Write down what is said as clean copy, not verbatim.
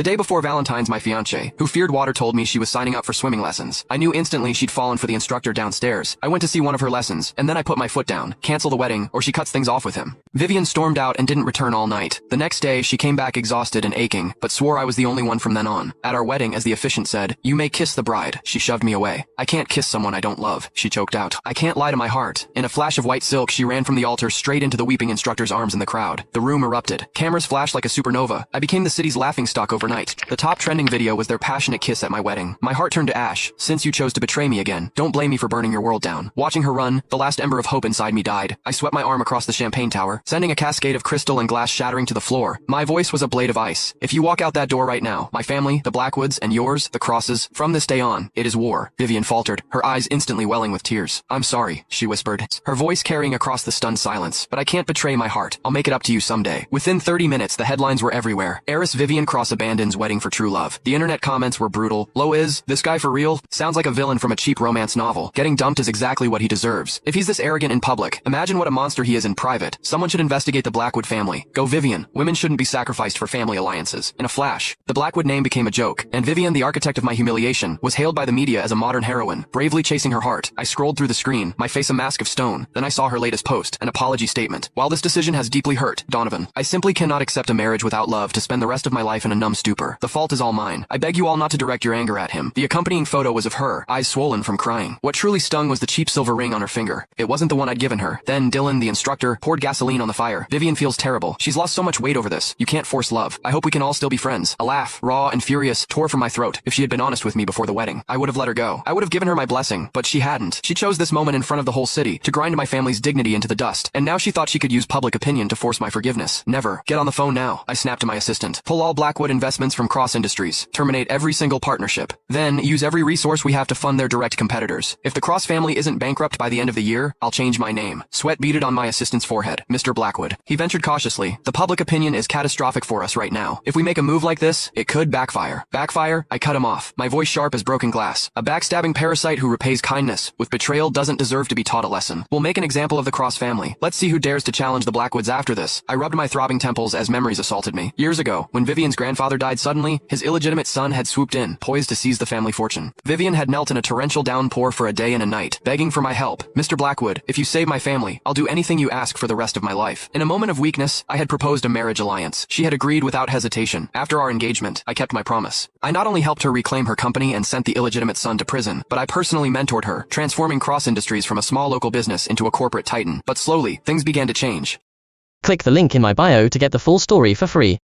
The day before Valentine's, my fiancée, who feared water, told me she was signing up for swimming lessons. I knew instantly she'd fallen for the instructor downstairs. I went to see one of her lessons, and then I put my foot down. Cancel the wedding, or she cuts things off with him. Vivian stormed out and didn't return all night. The next day, she came back exhausted and aching, but swore I was the only one from then on. At our wedding, as the officiant said, "You may kiss the bride." She shoved me away. "I can't kiss someone I don't love," she choked out. "I can't lie to my heart." In a flash of white silk, she ran from the altar straight into the weeping instructor's arms in the crowd. The room erupted. Cameras flashed like a supernova. I became the city's laughingstock overnight. The top trending video was their passionate kiss at my wedding. My heart turned to ash. Since you chose to betray me again, don't blame me for burning your world down. Watching her run, the last ember of hope inside me died. I swept my arm across the champagne tower, sending a cascade of crystal and glass shattering to the floor. My voice was a blade of ice. "If you walk out that door right now, my family, the Blackwoods, and yours, the Crosses, from this day on, it is war." Vivian faltered, her eyes instantly welling with tears. "I'm sorry," she whispered, her voice carrying across the stunned silence. "But I can't betray my heart. I'll make it up to you someday." Within 30 minutes, the headlines were everywhere. Heiress Vivian Cross abandons wedding for true love. The internet comments were brutal. "Lo is this guy for real? Sounds like a villain from a cheap romance novel. Getting dumped is exactly what he deserves. If he's this arrogant in public, imagine what a monster he is in private. Someone should investigate the Blackwood family. Go Vivian. Women shouldn't be sacrificed for family alliances." In a flash, the Blackwood name became a joke, and Vivian, the architect of my humiliation, was hailed by the media as a modern heroine, bravely chasing her heart. I scrolled through the screen, my face a mask of stone. Then I saw her latest post, an apology statement. "While this decision has deeply hurt Donovan, I simply cannot accept a marriage without love to spend the rest of my life in a numb stupor. The fault is all mine. I beg you all not to direct your anger at him." The accompanying photo was of her, eyes swollen from crying. What truly stung was the cheap silver ring on her finger. It wasn't the one I'd given her. Then Dylan, the instructor, poured gasoline on the fire. "Vivian feels terrible. She's lost so much weight over this. You can't force love. I hope we can all still be friends." A laugh, raw and furious, tore from my throat. If she had been honest with me before the wedding, I would have let her go. I would have given her my blessing, but she hadn't. She chose this moment in front of the whole city to grind my family's dignity into the dust, and now she thought she could use public opinion to force my forgiveness. Never. "Get on the phone now," I snapped to my assistant. "Pull all Blackwood investments from Cross Industries. Terminate every single partnership. Then use every resource we have to fund their direct competitors. If the Cross family isn't bankrupt by the end of the year, I'll change my name." Sweat beaded on my assistant's forehead. "Mr. Blackwood." He ventured cautiously. "The public opinion is catastrophic for us right now. If we make a move like this, it could backfire." "Backfire?" I cut him off, my voice sharp as broken glass. "A backstabbing parasite who repays kindness with betrayal doesn't deserve to be taught a lesson. We'll make an example of the Cross family. Let's see who dares to challenge the Blackwoods after this." I rubbed my throbbing temples as memories assaulted me. Years ago, when Vivian's grandfather died suddenly, his illegitimate son had swooped in, poised to seize the family fortune. Vivian had knelt in a torrential downpour for a day and a night, begging for my help. "Mr. Blackwood, if you save my family, I'll do anything you ask for the rest of my life." In a moment of weakness, I had proposed a marriage alliance. She had agreed without hesitation. After our engagement, I kept my promise. I not only helped her reclaim her company and sent the illegitimate son to prison, but I personally mentored her, transforming Cross Industries from a small local business into a corporate titan. But slowly, things began to change. Click the link in my bio to get the full story for free.